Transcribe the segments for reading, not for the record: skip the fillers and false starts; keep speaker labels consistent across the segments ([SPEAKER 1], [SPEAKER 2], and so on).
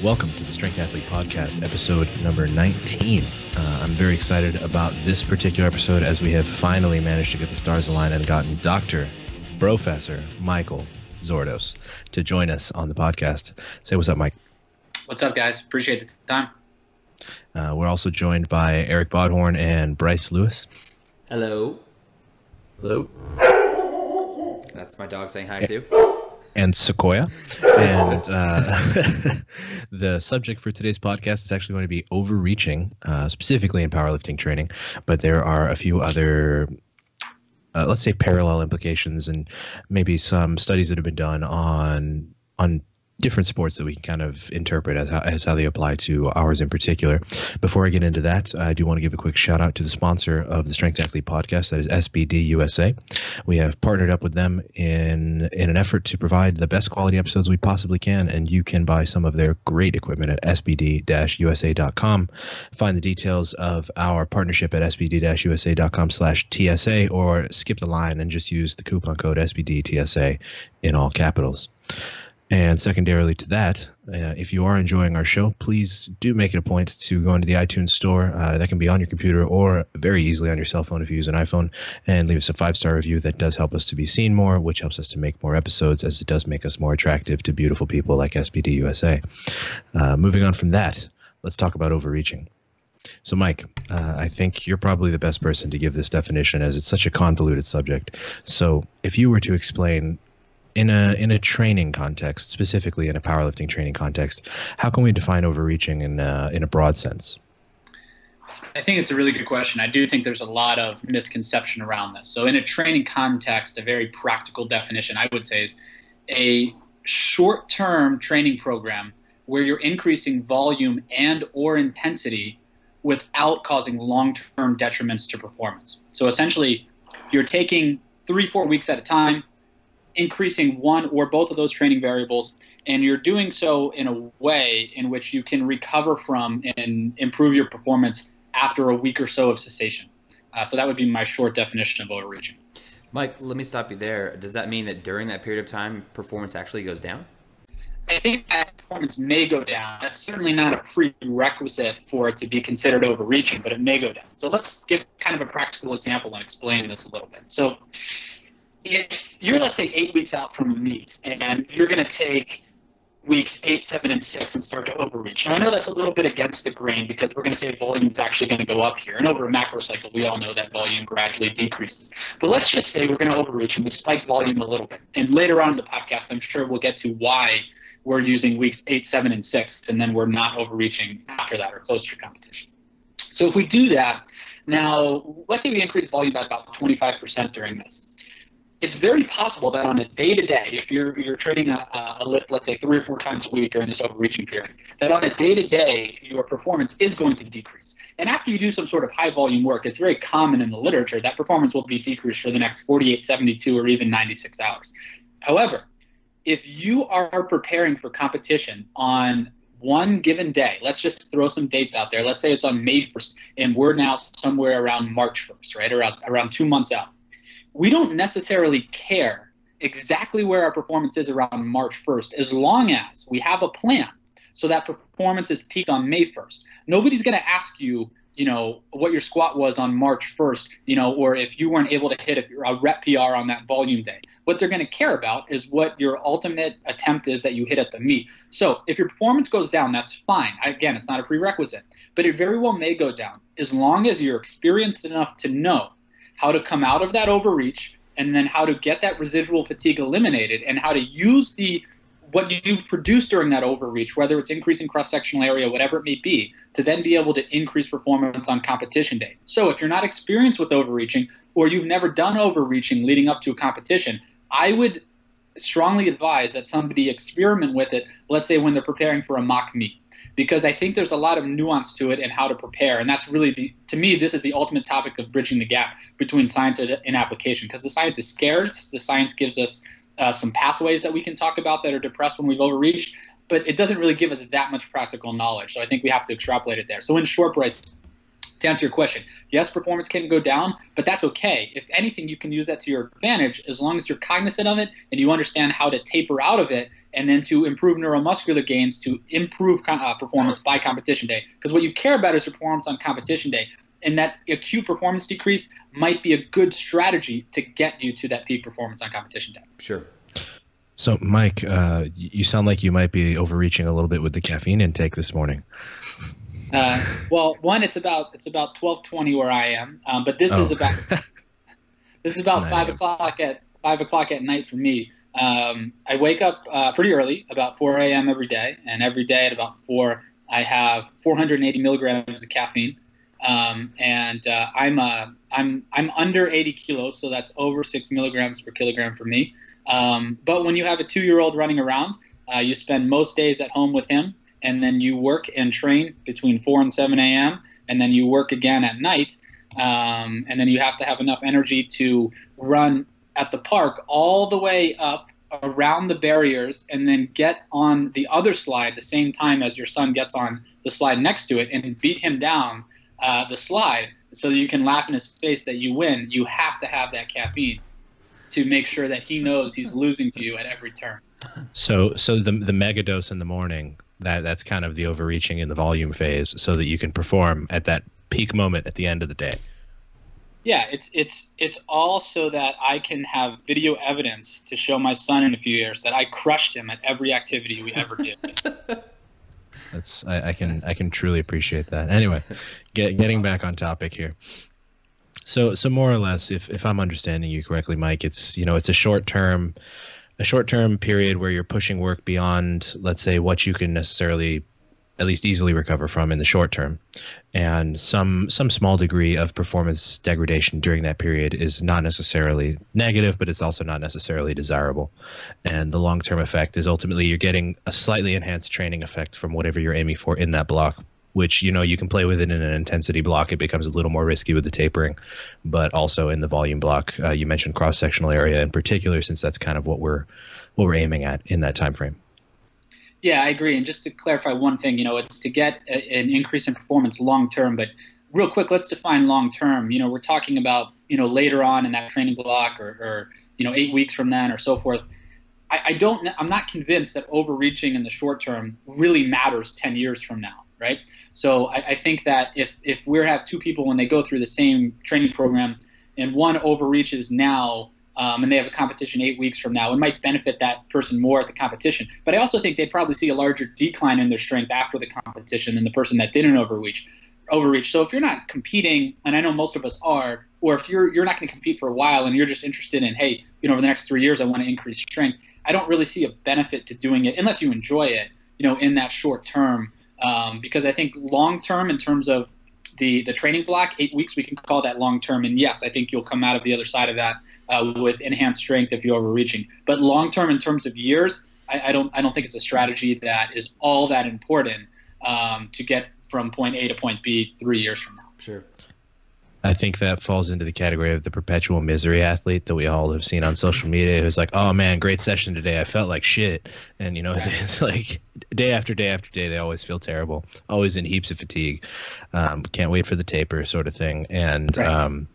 [SPEAKER 1] Welcome to the Strength Athlete Podcast, episode number 19. I'm very excited about this particular episode as we have finally managed to get the stars aligned and gotten Dr. Professor Michael Zourdos to join us on the podcast. Say what's up, Mike.
[SPEAKER 2] What's up, guys? Appreciate the time.
[SPEAKER 1] We're also joined by Eric Bodhorn and Bryce Lewis.
[SPEAKER 3] Hello.
[SPEAKER 1] Hello.
[SPEAKER 3] That's my dog saying hi too.
[SPEAKER 1] And Sequoia. And the subject for today's podcast is actually going to be overreaching, specifically in powerlifting training. But there are a few other, let's say, parallel implications and maybe some studies that have been done on different sports that we can kind of interpret as how they apply to ours in particular. Before I get into that, I do want to give a quick shout out to the sponsor of the Strength Athlete Podcast, that is SBD USA. We have partnered up with them in an effort to provide the best quality episodes we possibly can, and you can buy some of their great equipment at sbd-usa.com. Find the details of our partnership at sbd-usa.com/TSA, or skip the line and just use the coupon code SBDTSA in all capitals. And secondarily to that, if you are enjoying our show, please do make it a point to go into the iTunes store. That can be on your computer or very easily on your cell phone if you use an iPhone, and leave us a 5-star review. That does help us to be seen more, which helps us to make more episodes, as it does make us more attractive to beautiful people like SBD USA. Moving on from that, let's talk about overreaching. So, Mike, I think you're probably the best person to give this definition, as it's such a convoluted subject. So if you were to explain in a training context, specifically in a powerlifting training context, how can we define overreaching in a broad sense?
[SPEAKER 2] I think it's a really good question. I do think there's a lot of misconception around this. So in a training context, a very practical definition I would say is a short-term training program where you're increasing volume and or intensity without causing long-term detriments to performance. So essentially, you're taking 3-4 weeks at a time, increasing one or both of those training variables, and you're doing so in a way in which you can recover from and improve your performance after a week or so of cessation. So that would be my short definition of overreaching.
[SPEAKER 3] Mike, let me stop you there. Does that mean that during that period of time, performance actually goes down?
[SPEAKER 2] I think that performance may go down. That's certainly not a prerequisite for it to be considered overreaching, but it may go down. So let's give kind of a practical example and explain this a little bit. So if you're, let's say, 8 weeks out from a meet, and you're going to take weeks 8, 7, and 6 and start to overreach. And I know that's a little bit against the grain, because we're going to say volume is actually going to go up here. And over a macro cycle, we all know that volume gradually decreases. But let's just say we're going to overreach and we spike volume a little bit. And later on in the podcast, I'm sure we'll get to why we're using weeks 8, 7, and 6, and then we're not overreaching after that or close to competition. So if we do that, now let's say we increase volume by about 25% during this. It's very possible that on a day-to-day, if you're training a lift, let's say 3 or 4 times a week during this overreaching period, that on a day-to-day, your performance is going to decrease. And after you do some sort of high-volume work, it's very common in the literature that performance will be decreased for the next 48, 72, or even 96 hours. However, if you are preparing for competition on one given day, let's just throw some dates out there. Let's say it's on May 1st, and we're now somewhere around March 1st, right, around 2 months out. We don't necessarily care exactly where our performance is around March 1st, as long as we have a plan so that performance is peaked on May 1st. Nobody's going to ask you, what your squat was on March 1st, or if you weren't able to hit a rep PR on that volume day. What they're going to care about is what your ultimate attempt is that you hit at the meet. So if your performance goes down, that's fine. Again, it's not a prerequisite, but it very well may go down as long as you're experienced enough to know how to come out of that overreach, and then how to get that residual fatigue eliminated, and how to use what you've produced during that overreach, whether it's increasing cross-sectional area, whatever it may be, to then be able to increase performance on competition day. So if you're not experienced with overreaching, or you've never done overreaching leading up to a competition, I would strongly advise that somebody experiment with it, let's say when they're preparing for a mock meet. Because I think there's a lot of nuance to it and how to prepare. And that's really, to me, this is the ultimate topic of bridging the gap between science and application. Because the science is scarce. The science gives us some pathways that we can talk about that are depressed when we've overreached. But it doesn't really give us that much practical knowledge. So I think we have to extrapolate it there. So in short, Bryce, to answer your question, yes, performance can go down, but that's okay. If anything, you can use that to your advantage as long as you're cognizant of it and you understand how to taper out of it and then to improve neuromuscular gains to improve performance by competition day. Because what you care about is your performance on competition day. And that acute performance decrease might be a good strategy to get you to that peak performance on competition day.
[SPEAKER 3] Sure.
[SPEAKER 1] So, Mike, you sound like you might be overreaching a little bit with the caffeine intake this morning.
[SPEAKER 2] Well, one, it's about 12:20 where I am, but this is about 5 o'clock at night for me. I wake up pretty early, about 4 a.m. every day, and every day at about 4, I have 480 milligrams of caffeine, and I'm under 80 kilos, so that's over 6 milligrams per kilogram for me. But when you have a 2-year-old running around, you spend most days at home with him, and then you work and train between 4 and 7 a.m., and then you work again at night, and then you have to have enough energy to run at the park all the way up around the barriers and then get on the other slide the same time as your son gets on the slide next to it and beat him down the slide so that you can laugh in his face that you win. You have to have that caffeine to make sure that he knows he's losing to you at every turn.
[SPEAKER 1] So the mega dose in the morning, that's kind of the overreaching in the volume phase so that you can perform at that peak moment at the end of the day.
[SPEAKER 2] Yeah, it's all so that I can have video evidence to show my son in a few years that I crushed him at every activity we ever did.
[SPEAKER 1] I can truly appreciate that. Anyway, getting back on topic here. So more or less, if I'm understanding you correctly, Mike, it's a short term period where you're pushing work beyond, let's say, what you can necessarily at least easily recover from in the short term, and some small degree of performance degradation during that period is not necessarily negative, but it's also not necessarily desirable. And the long-term effect is ultimately you're getting a slightly enhanced training effect from whatever you're aiming for in that block, which you can play with it in an intensity block. It becomes a little more risky with the tapering, but also in the volume block. You mentioned cross-sectional area in particular, since that's kind of what we're aiming at in that time frame.
[SPEAKER 2] Yeah, I agree. And just to clarify one thing, it's to get an increase in performance long term. But real quick, let's define long term. We're talking about later on in that training block, or 8 weeks from then, or so forth. I'm not convinced that overreaching in the short term really matters 10 years from now, right? So I think that if we have two people when they go through the same training program, and one overreaches now, and they have a competition 8 weeks from now, it might benefit that person more at the competition. But I also think they'd probably see a larger decline in their strength after the competition than the person that didn't overreach. So if you're not competing, and I know most of us are, or if you're not going to compete for a while and you're just interested in, hey, over the next 3 years I want to increase strength, I don't really see a benefit to doing it unless you enjoy it, in that short term. Because I think long term, in terms of the training block, 8 weeks, we can call that long term. And yes, I think you'll come out of the other side of that with enhanced strength if you're overreaching. But long term, in terms of years, I don't think it's a strategy that is all that important to get from point A to point B 3 years from now.
[SPEAKER 3] Sure.
[SPEAKER 1] I think that falls into the category of the perpetual misery athlete that we all have seen on social media, who's like, oh man, great session today, I felt like shit. And it's like day after day after day, they always feel terrible, always in heaps of fatigue, can't wait for the taper sort of thing. And right.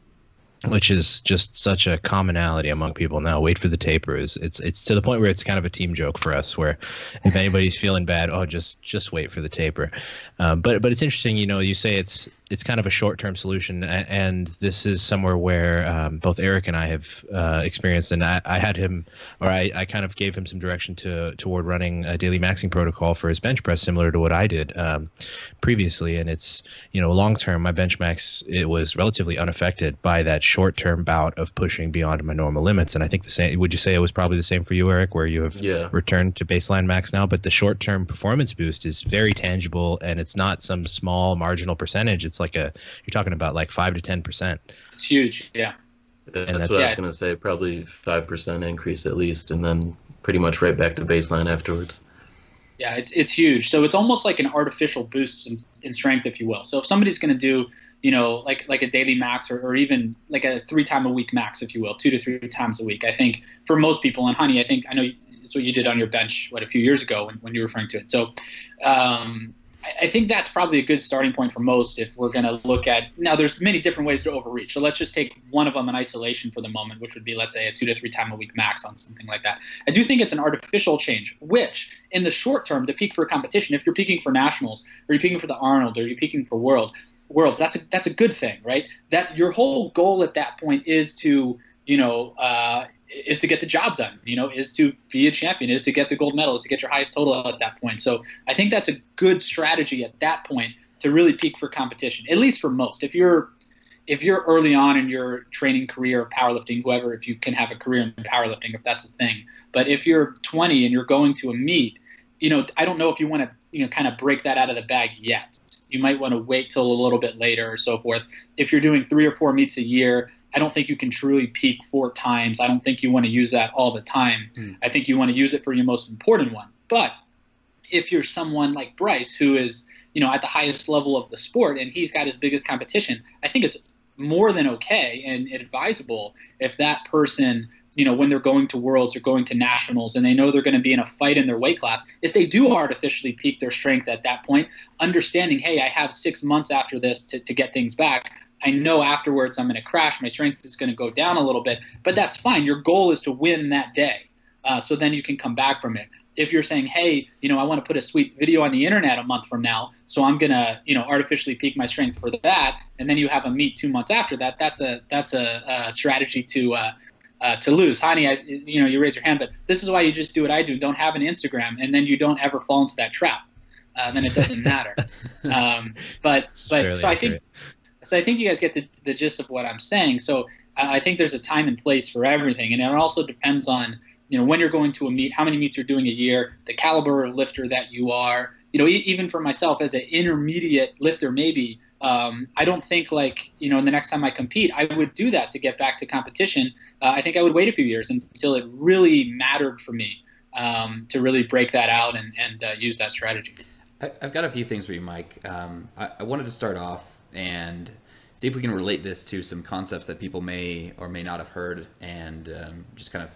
[SPEAKER 1] Which is just such a commonality among people now. Wait for the taper. It's to the point where it's kind of a team joke for us, where if anybody's feeling bad, just wait for the taper. But it's interesting, you say it's kind of a short-term solution, and this is somewhere where both Eric and I have experienced, and I had him, or I kind of gave him some direction toward running a daily maxing protocol for his bench press, similar to what I did previously. And it's, long-term, my bench max, it was relatively unaffected by that short-term bout of pushing beyond my normal limits. And I think the same, would you say it was probably the same for you, Eric, where you have returned to baseline max now, but the short-term performance boost is very tangible, and it's not some small marginal percentage. It's like you're talking about like 5 to 10%.
[SPEAKER 2] It's huge. Yeah.
[SPEAKER 4] That's what I was going to say, probably 5% increase at least, and then pretty much right back to baseline afterwards.
[SPEAKER 2] Yeah, it's huge. So it's almost like an artificial boost in strength, if you will. So if somebody's going to do, like a daily max, or even like a 3 time a week max, if you will, 2 to 3 times a week, I think for most people, and Hani, I know it's what you did on your bench, a few years ago when you were referring to it. So I think that's probably a good starting point for most if we're going to look at, now there's many different ways to overreach. So let's just take one of them in isolation for the moment, which would be, let's say, a 2 to 3 time a week max on something like that. I do think it's an artificial change, which in the short term, to peak for a competition, if you're peaking for nationals or you're peaking for the Arnold or you're peaking for worlds, that's a good thing, right? That your whole goal at that point is to, is to get the job done, is to be a champion, is to get the gold medal, is to get your highest total at that point. So I think that's a good strategy at that point to really peak for competition, at least for most. If you're early on in your training career, powerlifting, whoever, if you can have a career in powerlifting, if that's a thing. But if you're 20 and you're going to a meet, I don't know if you want to, kind of break that out of the bag yet. You might want to wait till a little bit later or so forth. If you're doing 3 or 4 meets a year, I don't think you can truly peak 4 times. I don't think you want to use that all the time. I think you want to use it for your most important one. But if you're someone like Bryce, who is, at the highest level of the sport and he's got his biggest competition, I think it's more than okay and advisable if that person, when they're going to worlds or going to nationals and they know they're going to be in a fight in their weight class, if they do artificially peak their strength at that point, understanding, hey, I have 6 months after this to get things back. I know afterwards I'm going to crash. My strength is going to go down a little bit, but that's fine. Your goal is to win that day. So then you can come back from it. If you're saying, hey, I want to put a sweet video on the internet a month from now, so I'm going to, artificially peak my strength for that. And then you have a meet 2 months after that. That's a strategy to lose. Hani, you raise your hand, but this is why you just do what I do. Don't have an Instagram, and then you don't ever fall into that trap. Then it doesn't matter. So I think you guys get the gist of what I'm saying. So I think there's a time and place for everything. And it also depends on, when you're going to a meet, how many meets you're doing a year, the caliber of lifter that you are. Even for myself as an intermediate lifter, maybe, I don't think in the next time I compete, I would do that to get back to competition. I think I would wait a few years until it really mattered for me to really break that out and use that strategy.
[SPEAKER 3] I've got a few things for you, Mike. I wanted to start off and see if we can relate this to some concepts that people may or may not have heard, and just kind of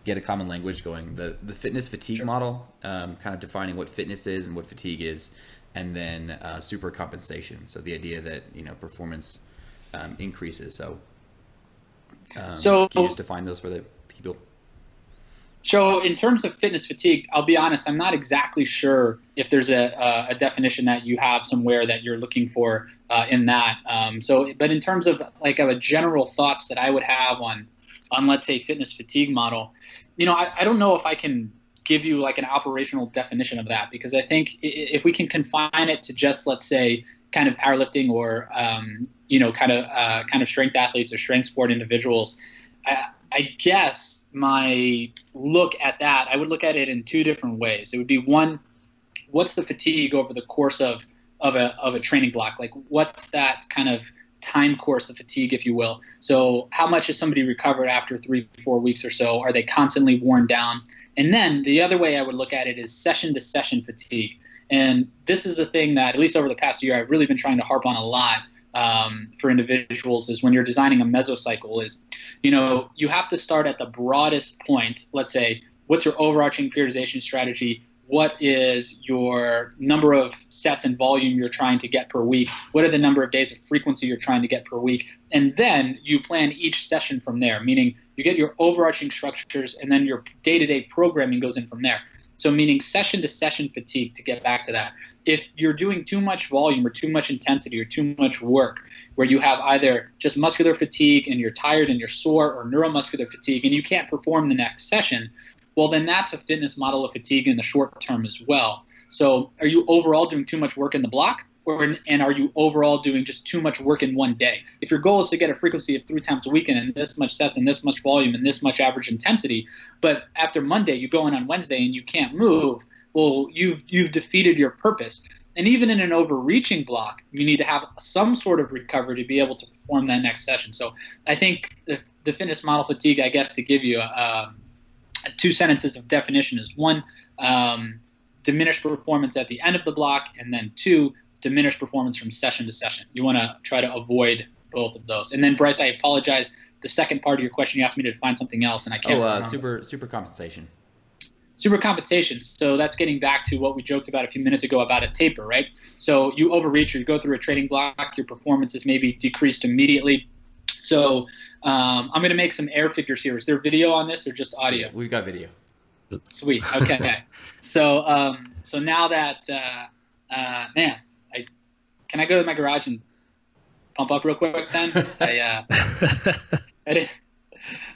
[SPEAKER 3] get a common language going. The fitness fatigue model, kind of defining what fitness is and what fatigue is, and then super compensation. So the idea that performance increases. So can you just define those for the people?
[SPEAKER 2] So in terms of fitness fatigue, I'll be honest, I'm not exactly sure if there's a definition that you have somewhere that you're looking for in that. But in terms of a general thoughts that I would have on let's say fitness fatigue model, I don't know if I can give you an operational definition of that, because I think if we can confine it to just, let's say, kind of powerlifting or kind of strength athletes or strength sport individuals, I guess my look at that, I would look at it in 2 different ways. It would be, one, what's the fatigue over the course of a training block? What's that kind of time course of fatigue, if you will? So how much has somebody recovered after 3-4 weeks or so? Are they constantly worn down? And then the other way I would look at it is session to session fatigue. And this is a thing that, at least over the past year, I've really been trying to harp on a lot for individuals, is when you're designing a mesocycle is, you have to start at the broadest point. Let's say, what's your overarching periodization strategy? What is your number of sets and volume you're trying to get per week? What are the number of days of frequency you're trying to get per week? And then you plan each session from there, meaning you get your overarching structures and then your day-to-day programming goes in from there. So meaning session to session fatigue, to get back to that. If you're doing too much volume or too much intensity or too much work, where you have either just muscular fatigue and you're tired and you're sore, or neuromuscular fatigue and you can't perform the next session, well, then that's a fitness model of fatigue in the short term as well. So are you overall doing too much work in the block? And are you overall doing just too much work in one day? If your goal is to get a frequency of 3 times a week and this much sets and this much volume and this much average intensity, but after Monday you go in on Wednesday and you can't move, well, you've defeated your purpose. And even in an overreaching block, you need to have some sort of recovery to be able to perform that next session. So I think the fitness model fatigue, I guess, to give you 2 sentences of definition is, 1, diminished performance at the end of the block, and then 2, diminished performance from session to session. You want to try to avoid both of those. And then, Bryce, I apologize. The second part of your question, you asked me to define something else, and I can't remember.
[SPEAKER 3] Super compensation.
[SPEAKER 2] Supercompensation. So that's getting back to what we joked about a few minutes ago about a taper, right? So you overreach or you go through a training block, your performance is maybe decreased immediately. So I'm going to make some air figures here. Is there video on this or just audio?
[SPEAKER 3] We've got video.
[SPEAKER 2] Sweet. Okay. So so now that man, can I go to my garage and pump up real quick then? I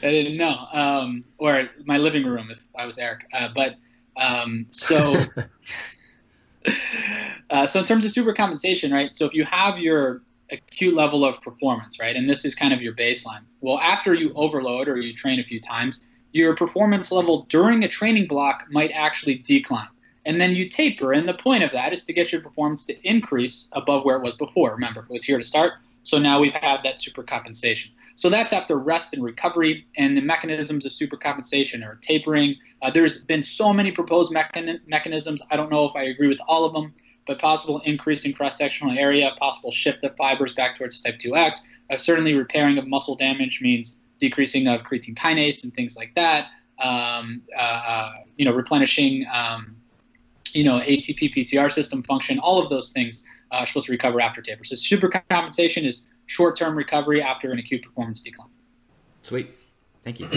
[SPEAKER 2] didn't know. Or my living room if I was Eric. So in terms of supercompensation, right? So if you have your acute level of performance, right, and this is kind of your baseline. Well, after you overload or you train a few times, your performance level during a training block might actually decline. And then you taper, and the point of that is to get your performance to increase above where it was before. Remember, it was here to start, so now we've had that supercompensation. So that's after rest and recovery, and the mechanisms of supercompensation are tapering. There's been so many proposed mechanisms. I don't know if I agree with all of them, but possible increase in cross-sectional area, possible shift of fibers back towards type 2X. Certainly repairing of muscle damage means decreasing of creatine kinase and things like that. Replenishing, ATP PCR system function. All of those things are supposed to recover after taper. So supercompensation is short-term recovery after an acute performance decline.
[SPEAKER 3] Sweet. Thank you.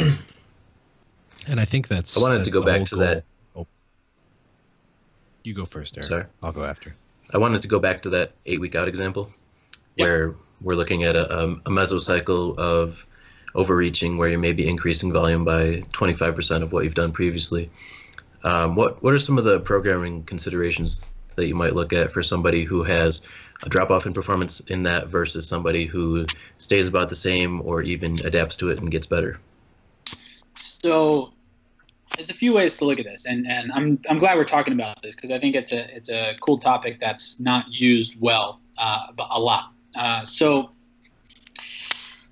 [SPEAKER 1] And I think that's.
[SPEAKER 4] I wanted to go back to that.
[SPEAKER 1] Oh. You go first, Eric.
[SPEAKER 4] Sorry.
[SPEAKER 1] I'll go after.
[SPEAKER 4] I wanted to go back to that 8-week out example, where we're looking at a mesocycle of overreaching, where you may be increasing volume by 25% of what you've done previously. What are some of the programming considerations that you might look at for somebody who has a drop-off in performance in that versus somebody who stays about the same or even adapts to it and gets better?
[SPEAKER 2] So there's a few ways to look at this, and I'm glad we're talking about this because I think it's a cool topic that's not used well a lot. So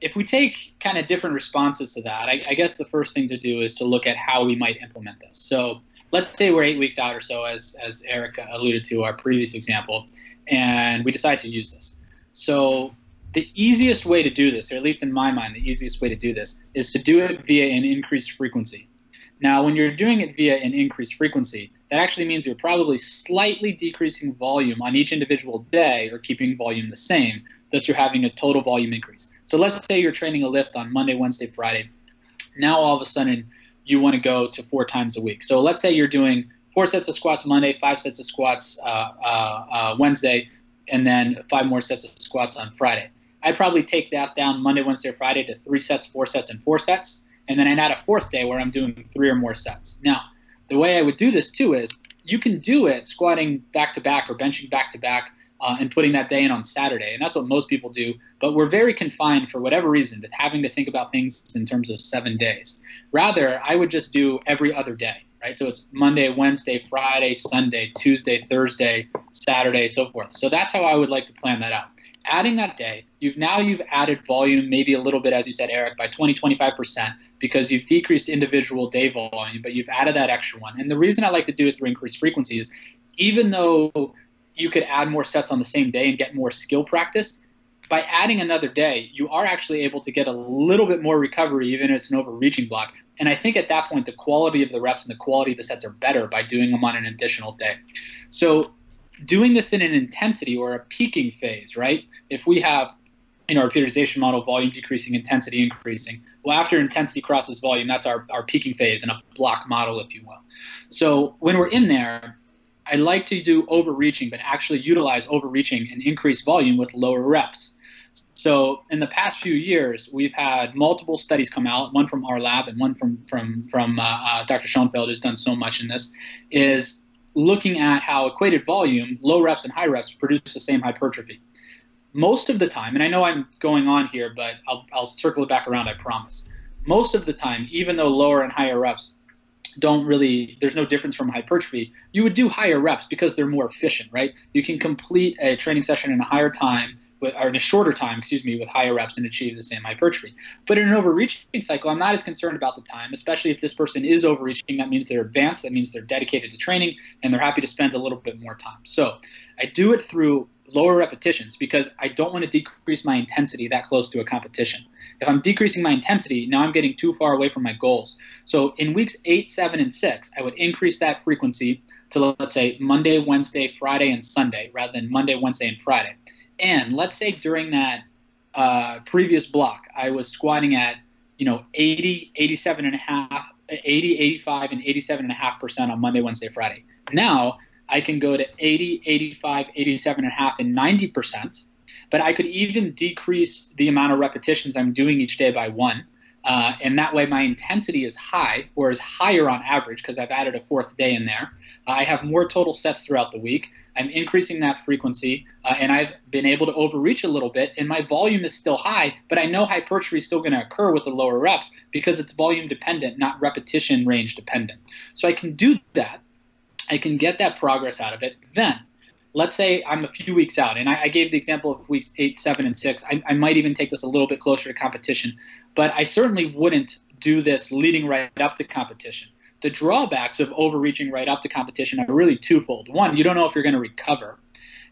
[SPEAKER 2] if we take kind of different responses to that, I guess the first thing to do is to look at how we might implement this. So let's say we're 8 weeks out or so, as Eric alluded to our previous example, and we decide to use this. So the easiest way to do this, or at least in my mind, the easiest way to do this, is to do it via an increased frequency. Now, when you're doing it via an increased frequency, that actually means you're probably slightly decreasing volume on each individual day or keeping volume the same, thus you're having a total volume increase. So let's say you're training a lift on Monday, Wednesday, Friday. Now all of a sudden you want to go to 4 times a week. So let's say you're doing 4 sets of squats Monday, 5 sets of squats Wednesday, and then 5 more sets of squats on Friday. I'd probably take that down Monday, Wednesday, or Friday to 3 sets, 4 sets, and 4 sets. And then I'd add a 4th day where I'm doing 3 or more sets. Now, the way I would do this too is you can do it squatting back-to-back or benching back-to-back and putting that day in on Saturday. And that's what most people do. But we're very confined for whatever reason to having to think about things in terms of 7 days. Rather, I would just do every other day, right? So it's Monday, Wednesday, Friday, Sunday, Tuesday, Thursday, Saturday, so forth. So that's how I would like to plan that out. Adding that day, you've added volume maybe a little bit, as you said, Eric, by 20-25% because you've decreased individual day volume, but you've added that extra one. And the reason I like to do it through increased frequency is even though you could add more sets on the same day and get more skill practice, by adding another day, you are actually able to get a little bit more recovery even if it's an overreaching block. And I think at that point, the quality of the reps and the quality of the sets are better by doing them on an additional day. So doing this in an intensity or a peaking phase, right? If we have in our periodization model, volume decreasing, intensity increasing. Well, after intensity crosses volume, that's our peaking phase in a block model, if you will. So when we're in there, I like to do overreaching, but actually utilize overreaching and increase volume with lower reps. So in the past few years, we've had multiple studies come out, one from our lab and one from Dr. Schoenfeld, who's done so much in this, is looking at how equated volume, low reps and high reps, produce the same hypertrophy. Most of the time, and I know I'm going on here, but I'll circle it back around, I promise. Most of the time, even though lower and higher reps there's no difference from hypertrophy, you would do higher reps because they're more efficient, right? You can complete a training session in a higher time, or in a shorter time, with higher reps and achieve the same hypertrophy. But in an overreaching cycle, I'm not as concerned about the time, especially if this person is overreaching. That means they're advanced. That means they're dedicated to training, and they're happy to spend a little bit more time. So I do it through lower repetitions because I don't want to decrease my intensity that close to a competition. If I'm decreasing my intensity, now I'm getting too far away from my goals. So in weeks 8, 7, and 6, I would increase that frequency to, let's say, Monday, Wednesday, Friday, and Sunday, rather than Monday, Wednesday, and Friday. And let's say during that previous block, I was squatting at 80, 87 and a half, 80, 85, and 87.5% on Monday, Wednesday, Friday. Now I can go to 80, 85, 87 and a half, and 90%. But I could even decrease the amount of repetitions I'm doing each day by 1. And that way my intensity is high, or is higher on average because I've added a 4th day in there. I have more total sets throughout the week. I'm increasing that frequency, and I've been able to overreach a little bit, and my volume is still high, but I know hypertrophy is still going to occur with the lower reps because it's volume dependent, not repetition range dependent. So I can do that. I can get that progress out of it. Then let's say I'm a few weeks out, and I gave the example of weeks 8, 7, and 6. I might even take this a little bit closer to competition, but I certainly wouldn't do this leading right up to competition. The drawbacks of overreaching right up to competition are really twofold. One, you don't know if you're going to recover.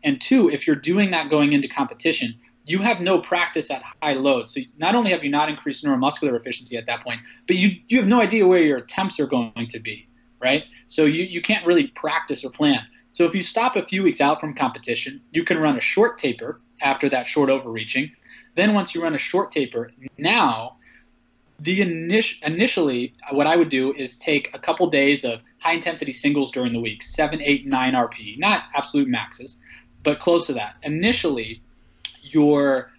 [SPEAKER 2] And two, if you're doing that going into competition, you have no practice at high load. So not only have you not increased neuromuscular efficiency at that point, but you have no idea where your attempts are going to be, right? So you can't really practice or plan. So if you stop a few weeks out from competition, you can run a short taper after that short overreaching. Then once you run a short taper, now initially what I would do is take a couple days of high intensity singles during the week, 7, 8, 9 RP, not absolute maxes, but close to that. Initially, your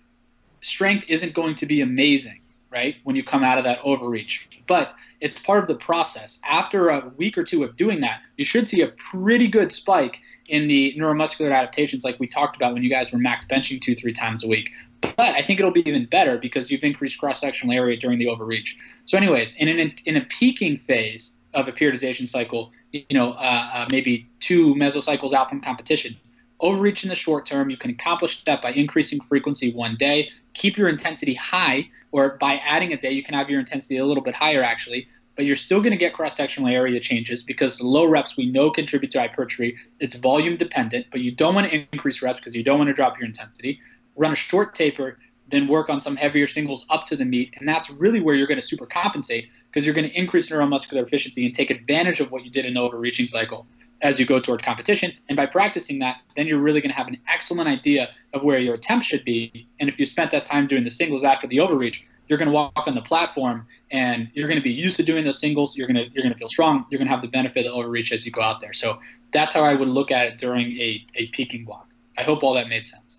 [SPEAKER 2] strength isn't going to be amazing, right, when you come out of that overreach, but it's part of the process. After a week or two of doing that, you should see a pretty good spike in the neuromuscular adaptations like we talked about when you guys were max benching 2-3 times a week. But I think it'll be even better because you've increased cross-sectional area during the overreach. So anyways, in a peaking phase of a periodization cycle, maybe 2 mesocycles out from competition, overreach in the short term, you can accomplish that by increasing frequency 1 day, keep your intensity high, or by adding a day, you can have your intensity a little bit higher actually, but you're still going to get cross-sectional area changes because the low reps we know contribute to hypertrophy. It's volume dependent, but you don't want to increase reps because you don't want to drop your intensity. Run a short taper, then work on some heavier singles up to the meet, and that's really where you're going to super compensate because you're going to increase neuromuscular efficiency and take advantage of what you did in the overreaching cycle as you go toward competition. And by practicing that, then you're really going to have an excellent idea of where your attempts should be. And if you spent that time doing the singles after the overreach, you're going to walk on the platform and you're going to be used to doing those singles. You're going to feel strong. You're going to have the benefit of overreach as you go out there. So that's how I would look at it during a peaking block. I hope all that made sense.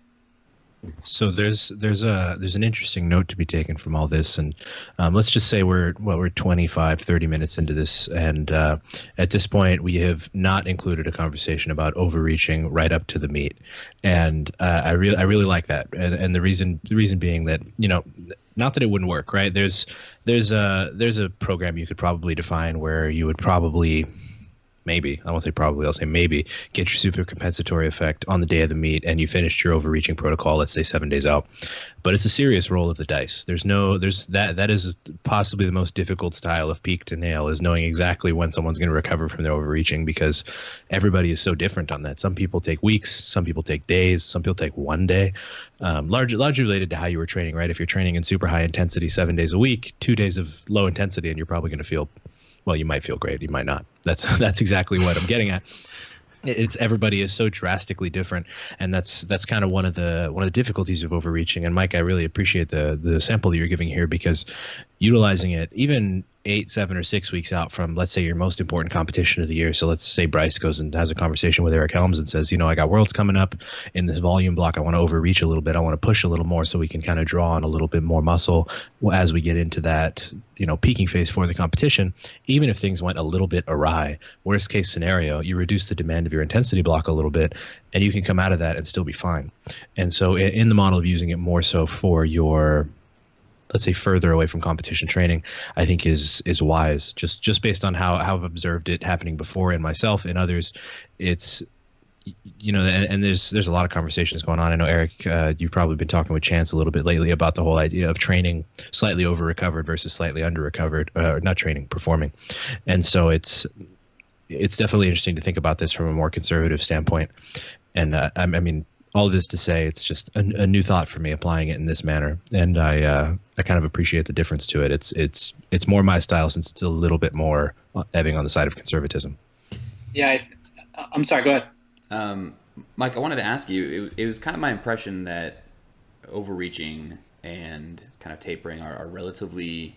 [SPEAKER 1] So there's an interesting note to be taken from all this, and let's just say we're 25, 30 minutes into this, and at this point we have not included a conversation about overreaching right up to the meet, and I really like that, and the reason being that not that it wouldn't work, right? There's a program you could probably define where you would probably maybe, I won't say probably, I'll say maybe, get your super compensatory effect on the day of the meet and you finished your overreaching protocol, let's say 7 days out. But it's a serious roll of the dice. That is possibly the most difficult style of peak to nail, is knowing exactly when someone's going to recover from their overreaching, because everybody is so different on that. Some people take weeks, some people take days, some people take 1 day. Largely related to how you were training, right? If you're training in super high intensity 7 days a week, 2 days of low intensity, and you're probably going to feel, well, you might feel great, you might not. That's exactly what I'm getting at. It's everybody is so drastically different, and that's kind of one of the difficulties of overreaching. And Mike, I really appreciate the sample that you're giving here, because utilizing it even 8, 7, or 6 weeks out from, let's say, your most important competition of the year. So let's say Bryce goes and has a conversation with Eric Helms and says, I got Worlds coming up in this volume block. I want to overreach a little bit. I want to push a little more so we can kind of draw on a little bit more muscle as we get into that, peaking phase for the competition. Even if things went a little bit awry, worst case scenario, you reduce the demand of your intensity block a little bit, and you can come out of that and still be fine. And so in the model of using it more so for your, let's say, further away from competition training, I think is wise, just based on how I've observed it happening before in myself and others. It's, and there's a lot of conversations going on. I know, Eric, you've probably been talking with Chance a little bit lately about the whole idea of training slightly over recovered versus slightly under recovered, not training, performing. And so it's definitely interesting to think about this from a more conservative standpoint. And all of this to say, it's just a new thought for me applying it in this manner, and I kind of appreciate the difference to it. It's more my style since it's a little bit more ebbing on the side of conservatism.
[SPEAKER 2] Yeah, I'm sorry. Go
[SPEAKER 3] ahead. Mike, I wanted to ask you. It was kind of my impression that overreaching and kind of tapering are relatively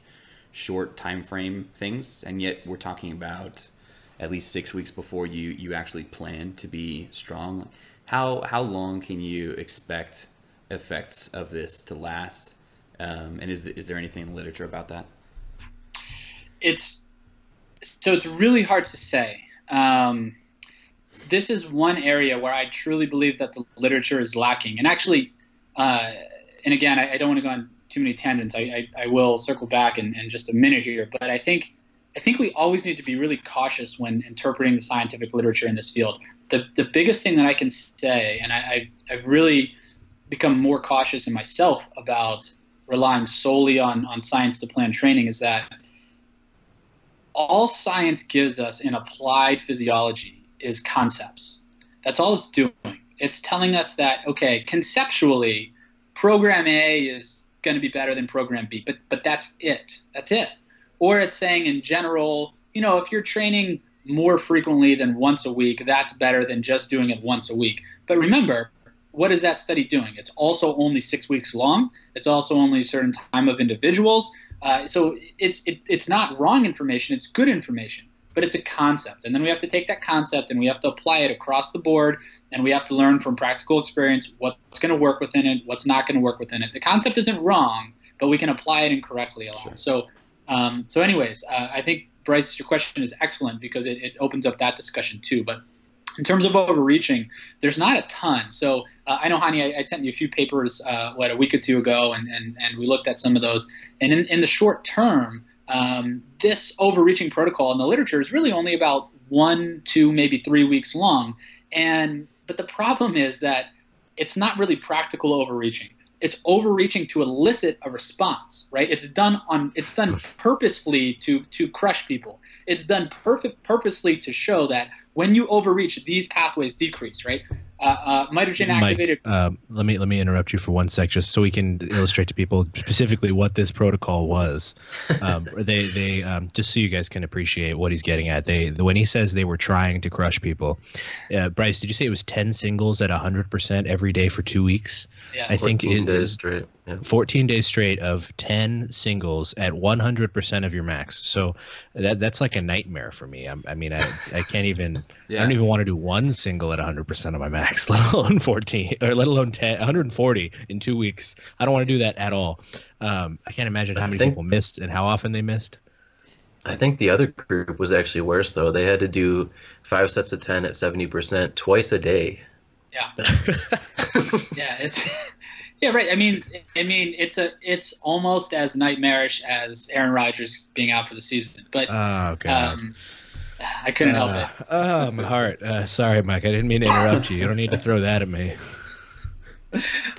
[SPEAKER 3] short time frame things, and yet we're talking about at least 6 weeks before you actually plan to be strong. How long can you expect effects of this to last? And is there anything in the literature about that?
[SPEAKER 2] It's really hard to say. This is one area where I truly believe that the literature is lacking. And actually, and again, I don't want to go on too many tangents. I will circle back in just a minute here. But I think we always need to be really cautious when interpreting the scientific literature in this field. The biggest thing that I can say, and I've really become more cautious in myself about relying solely on science to plan training, is that all science gives us in applied physiology is concepts. That's all it's doing. It's telling us that, okay, conceptually, program A is going to be better than program B, but that's it. That's it. Or it's saying in general, if you're training more frequently than once a week, that's better than just doing it once a week. But remember, what is that study doing? It's also only 6 weeks long. It's also only a certain time of individuals. So it's not wrong information. It's good information, but it's a concept. And then we have to take that concept and we have to apply it across the board, and we have to learn from practical experience what's going to work within it, what's not going to work within it. The concept isn't wrong, but we can apply it incorrectly a lot. Sure. So anyways, I think, Bryce, your question is excellent because it opens up that discussion too. But in terms of overreaching, there's not a ton. So I know, Hani, I sent you a few papers, a week or two ago, and we looked at some of those. And in the short term, this overreaching protocol in the literature is really only about 1, 2, maybe 3 weeks long. But the problem is that it's not really practical overreaching. It's overreaching to elicit a response, right? It's done purposefully to crush people. It's done purposely to show that when you overreach, these pathways decrease, right? Mitogen activated.
[SPEAKER 1] Mike, let me interrupt you for 1 sec, just so we can illustrate to people specifically what this protocol was. They just so you guys can appreciate what he's getting at. When he says they were trying to crush people, Bryce, did you say it was 10 singles at 100% every day for 2 weeks?
[SPEAKER 2] Yeah,
[SPEAKER 1] I think
[SPEAKER 4] 14 days straight. Yeah. 14
[SPEAKER 1] days straight of 10 singles at 100% of your max. So that's like a nightmare for me. I mean, I can't even. Yeah. I don't even want to do one single at 100% of my max, let alone 14 or let alone 10, 140 in 2 weeks. I don't want to do that at all. I can't imagine how many people missed and how often they missed.
[SPEAKER 4] I think the other group was actually worse, though. They had to do 5 sets of 10 at 70% twice a day.
[SPEAKER 2] Yeah. Yeah, right. I mean, it's almost as nightmarish as Aaron Rodgers being out for the season. But I couldn't help it.
[SPEAKER 1] Oh, my heart. Sorry, Mike. I didn't mean to interrupt you. You don't need to throw that at me.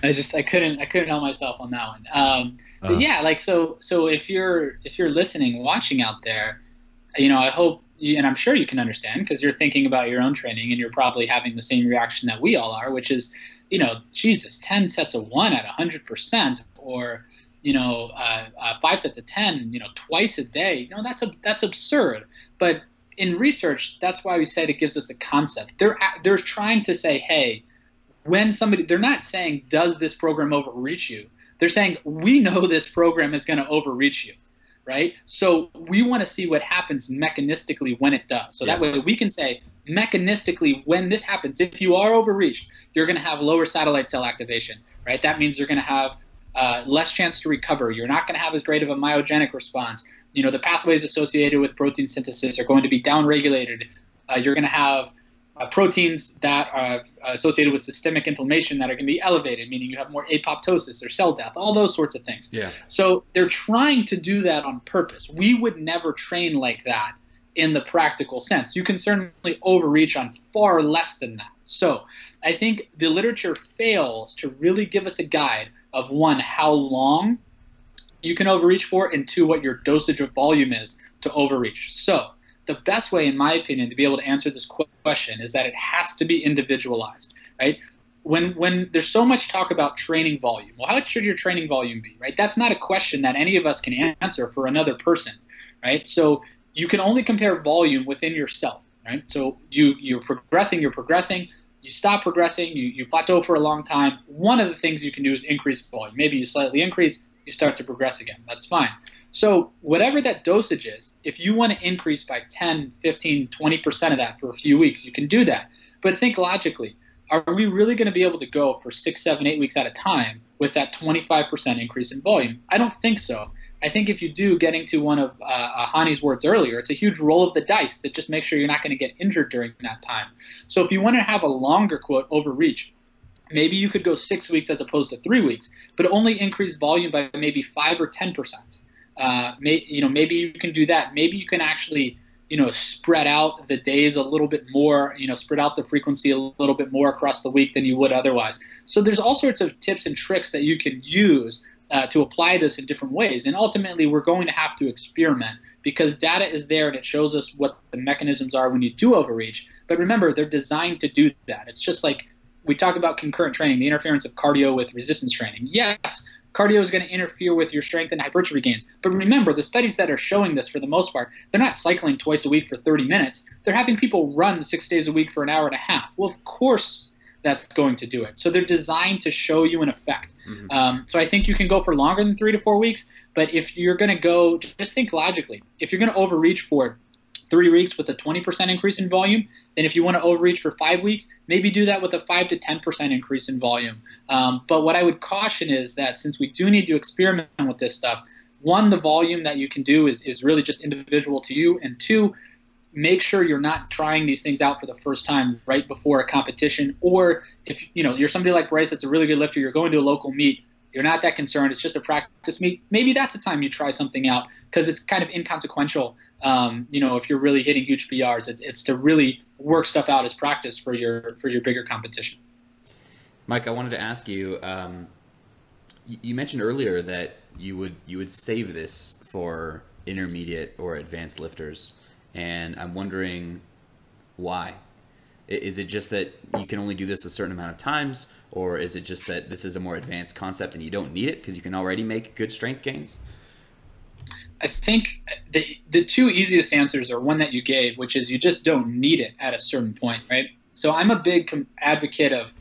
[SPEAKER 2] I couldn't help myself on that one. But yeah, like so if you're listening, watching out there, I hope and I'm sure you can understand, because you're thinking about your own training and you're probably having the same reaction that we all are, which is, Jesus, 10 sets of 1 at 100%, or 5 sets of 10, twice a day. That's absurd. But in research, that's why we said it gives us a concept. They're trying to say, hey, they're not saying, does this program overreach you? They're saying, we know this program is going to overreach you, right? So we want to see what happens mechanistically when it does. So that way we can say, mechanistically, when this happens, if you are overreached, you're going to have lower satellite cell activation, right? That means you're going to have less chance to recover. You're not going to have as great of a myogenic response. The pathways associated with protein synthesis are going to be downregulated. You're going to have proteins that are associated with systemic inflammation that are going to be elevated, meaning you have more apoptosis or cell death, all those sorts of things.
[SPEAKER 3] Yeah.
[SPEAKER 2] So they're trying to do that on purpose. We would never train like that in the practical sense. You can certainly overreach on far less than that. So I think the literature fails to really give us a guide of, 1, how long you can overreach for, and 2, what your dosage of volume is to overreach. So the best way, in my opinion, to be able to answer this question is that it has to be individualized, right? when there's so much talk about training volume, well, how should your training volume be, right? That's not a question that any of us can answer for another person, right? So you can only compare volume within yourself, right? So you're progressing, you stop progressing, you plateau for a long time. One of the things you can do is increase volume. Maybe you slightly increase, you start to progress again. That's fine. So whatever that dosage is, if you want to increase by 10, 15, 20% of that for a few weeks, you can do that. But think logically. Are we really going to be able to go for 6, 7, 8 weeks at a time with that 25% increase in volume? I don't think so. I think if you do, getting to one of Hani's words earlier, it's a huge roll of the dice to just make sure you're not going to get injured during that time. So if you want to have a longer, quote, overreach, maybe you could go 6 weeks as opposed to 3 weeks, but only increase volume by maybe 5 or 10%. Maybe you can do that. Maybe you can actually spread out the days a little bit more, spread out the frequency a little bit more across the week than you would otherwise. So there's all sorts of tips and tricks that you can use to apply this in different ways. And ultimately, we're going to have to experiment because data is there and it shows us what the mechanisms are when you do overreach. But remember, they're designed to do that. It's just like we talk about concurrent training, the interference of cardio with resistance training. Yes, cardio is going to interfere with your strength and hypertrophy gains. But remember, the studies that are showing this for the most part, they're not cycling twice a week for 30 minutes. They're having people run 6 days a week for an hour and a half. Well, of course that's going to do it. So they're designed to show you an effect. Mm-hmm. So I think you can go for longer than 3 to 4 weeks. But if you're going to go, just think logically. If you're going to overreach for 3 weeks with a 20% increase in volume, then if you want to overreach for 5 weeks, maybe do that with a 5 to 10% increase in volume. But what I would caution is that since we do need to experiment with this stuff, one, the volume that you can do is really just individual to you, and two, make sure you're not trying these things out for the first time right before a competition, or if you're somebody like Bryce that's a really good lifter, you're going to a local meet, you're not that concerned, it's just a practice meet, maybe that's a time you try something out because it's kind of inconsequential. If you're really hitting huge PRs, it's to really work stuff out as practice for your bigger competition.
[SPEAKER 3] Mike, I wanted to ask you, you mentioned earlier that you would save this for intermediate or advanced lifters, and I'm wondering why. Is it just that you can only do this a certain amount of times, or is it just that this is a more advanced concept and you don't need it because you can already make good strength gains?
[SPEAKER 2] I think the two easiest answers are one that you gave, which is you just don't need it at a certain point, right? So I'm a big advocate of,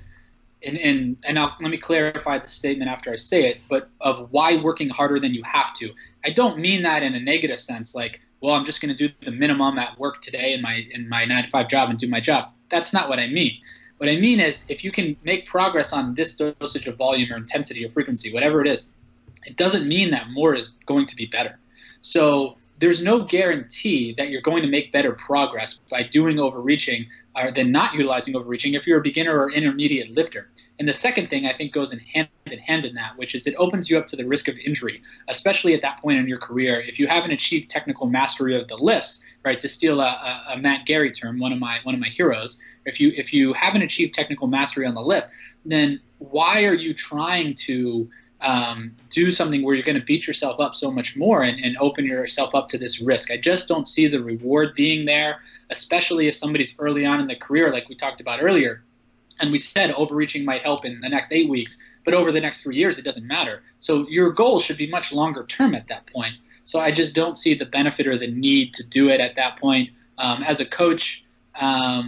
[SPEAKER 2] and let me clarify the statement after I say it, but of why working harder than you have to. I don't mean that in a negative sense, like, well, I'm just going to do the minimum at work today in my 9-to-5 job and do my job. That's not what I mean. What I mean is if you can make progress on this dosage of volume or intensity or frequency, whatever it is, it doesn't mean that more is going to be better. So there's no guarantee that you're going to make better progress by doing overreaching than not utilizing overreaching if you're a beginner or intermediate lifter. And the second thing I think goes hand in hand in that, which is it opens you up to the risk of injury, especially at that point in your career. If you haven't achieved technical mastery of the lifts, right, to steal a Matt Gary term, one of my heroes, if you haven't achieved technical mastery on the lift, then why are you trying to do something where you're going to beat yourself up so much more and open yourself up to this risk? I just don't see the reward being there, especially if somebody's early on in the career, like we talked about earlier. And we said overreaching might help in the next 8 weeks, but over the next 3 years, it doesn't matter. So your goal should be much longer term at that point. So I just don't see the benefit or the need to do it at that point. As a coach, I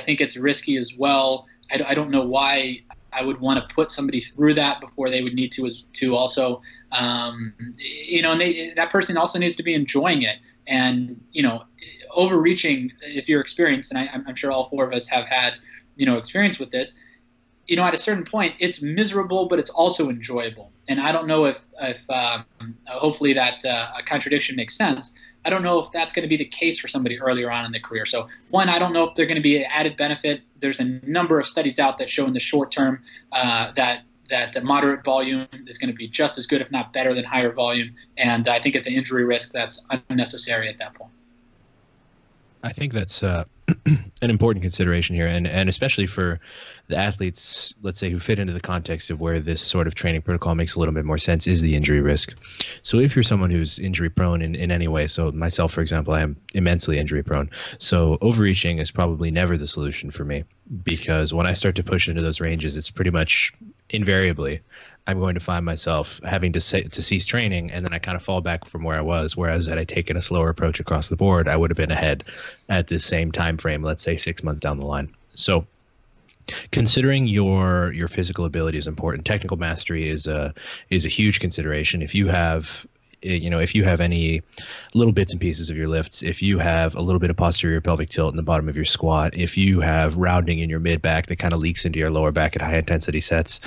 [SPEAKER 2] think it's risky as well. I don't know why I would want to put somebody through that before they would need to also, and that person also needs to be enjoying it. And, overreaching, if you're experienced, and I'm sure all four of us have had, experience with this, at a certain point, it's miserable, but it's also enjoyable. And I don't know if hopefully that a contradiction makes sense. I don't know if that's going to be the case for somebody earlier on in their career. So one, I don't know if they're going to be an added benefit. There's a number of studies out that show in the short term that the moderate volume is going to be just as good, if not better, than higher volume. And I think it's an injury risk that's unnecessary at that point.
[SPEAKER 1] I think that's an important consideration here, and especially for the athletes, let's say, who fit into the context of where this sort of training protocol makes a little bit more sense, is the injury risk. So if you're someone who's injury prone in any way, so myself, for example, I am immensely injury prone. So overreaching is probably never the solution for me, because when I start to push into those ranges, it's pretty much invariably I'm going to find myself having to cease training, and then I kind of fall back from where I was. Whereas had I taken a slower approach across the board, I would have been ahead at this same time frame, let's say 6 months down the line. So considering your physical ability is important. Technical mastery is a huge consideration. If you have any little bits and pieces of your lifts, if you have a little bit of posterior pelvic tilt in the bottom of your squat, if you have rounding in your mid back that kind of leaks into your lower back at high intensity sets,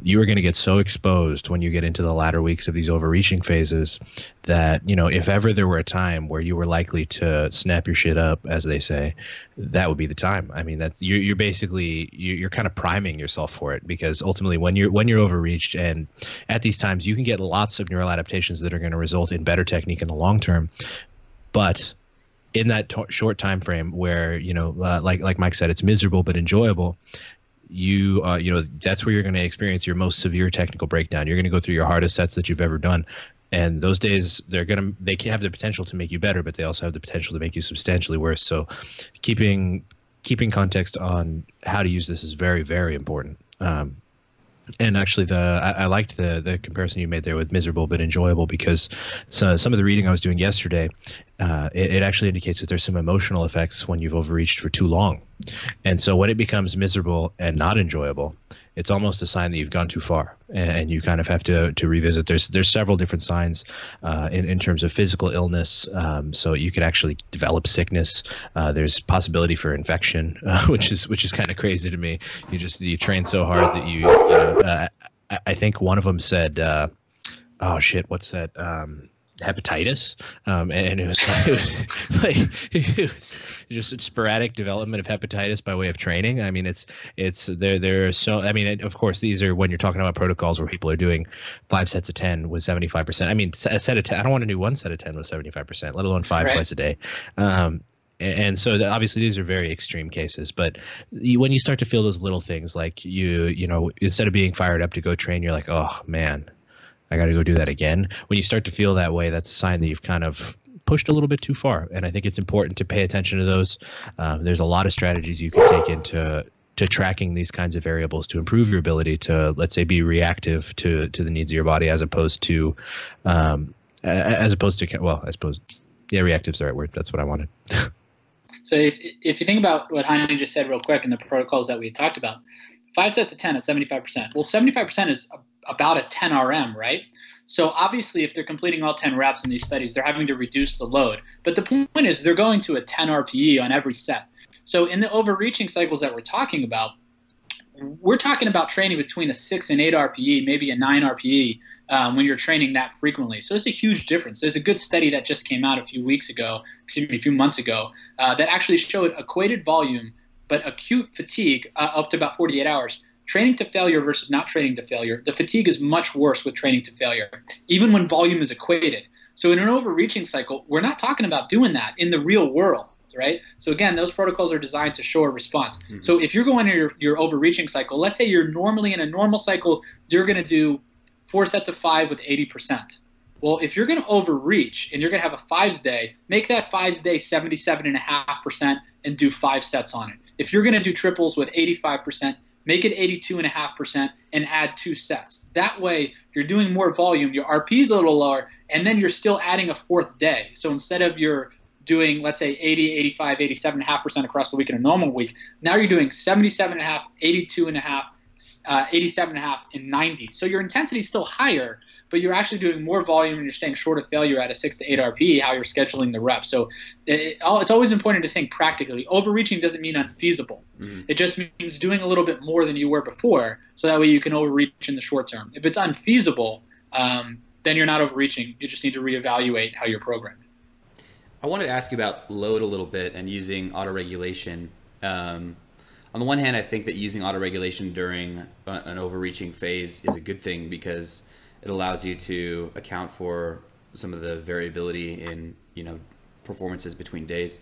[SPEAKER 1] you are going to get so exposed when you get into the latter weeks of these overreaching phases that, if ever there were a time where you were likely to snap your shit up, as they say, that would be the time. I mean, that's you're basically you're kind of priming yourself for it, because ultimately when you're overreached, and at these times you can get lots of neural adaptations that are going to result in better technique in the long term, but in that short time frame where like Mike said, it's miserable but enjoyable. That's where you're going to experience your most severe technical breakdown. You're going to go through your hardest sets that you've ever done, and those days they can have the potential to make you better, but they also have the potential to make you substantially worse. So keeping context on how to use this is very, very important. And actually, I liked the comparison you made there with miserable but enjoyable, because some of the reading I was doing yesterday, it actually indicates that there's some emotional effects when you've overreached for too long. And so when it becomes miserable and not enjoyable, it's almost a sign that you've gone too far, and you kind of have to revisit. There's several different signs in terms of physical illness. So you could actually develop sickness. There's possibility for infection, which is kind of crazy to me. You train so hard that I think one of them said, oh shit, what's that? Hepatitis, and it was just a sporadic development of hepatitis by way of training. I mean, there are so, I mean, of course, these are when you're talking about protocols where people are doing 5 sets of 10 with 75%. I mean, a set of 10, I don't want to do 1 set of 10 with 75%, let alone 5 twice a day. And so obviously these are very extreme cases, but when you start to feel those little things, like instead of being fired up to go train, you're like, oh man, I got to go do that again. When you start to feel that way, that's a sign that you've kind of pushed a little bit too far. And I think it's important to pay attention to those. There's a lot of strategies you can take into tracking these kinds of variables to improve your ability to, let's say, be reactive to the needs of your body, as opposed to reactive's the right word. That's what I wanted.
[SPEAKER 2] So if you think about what Hani just said real quick in the protocols that we had talked about, 5 sets of 10 at 75%. Well, 75% is about a 10 RM, right? So obviously, if they're completing all 10 reps in these studies, they're having to reduce the load. But the point is they're going to a 10 RPE on every set. So in the overreaching cycles that we're talking about training between a 6 and 8 RPE, maybe a 9 RPE when you're training that frequently. So it's a huge difference. There's a good study that just came out a few months ago, that actually showed equated volume but acute fatigue up to about 48 hours. Training to failure versus not training to failure, the fatigue is much worse with training to failure, even when volume is equated. So in an overreaching cycle, we're not talking about doing that in the real world, right? So again, those protocols are designed to show a response. Mm-hmm. So if you're going to your overreaching cycle, let's say you're normally in a normal cycle, you're going to do 4 sets of 5 with 80%. Well, if you're going to overreach and you're going to have a 5s day, make that 5s day 77.5% and do 5 sets on it. If you're going to do triples with 85%, make it 82.5% and add 2 sets. That way, you're doing more volume, your RP is a little lower, and then you're still adding a 4th day. So instead of you're doing, let's say, 80, 85, 87.5% across the week in a normal week, now you're doing 77.5, 82.5, 87.5, and 90. So your intensity is still higher, but you're actually doing more volume and you're staying short of failure at a 6 to 8 RPE, how you're scheduling the reps. So it's always important to think practically. Overreaching doesn't mean unfeasible. Mm-hmm. It just means doing a little bit more than you were before, so that way you can overreach in the short term. If it's unfeasible, then you're not overreaching. You just need to reevaluate how you're programmed.
[SPEAKER 3] I wanted to ask you about load a little bit and using autoregulation. On the one hand, I think that using autoregulation during an overreaching phase is a good thing, because it allows you to account for some of the variability in, performances between days.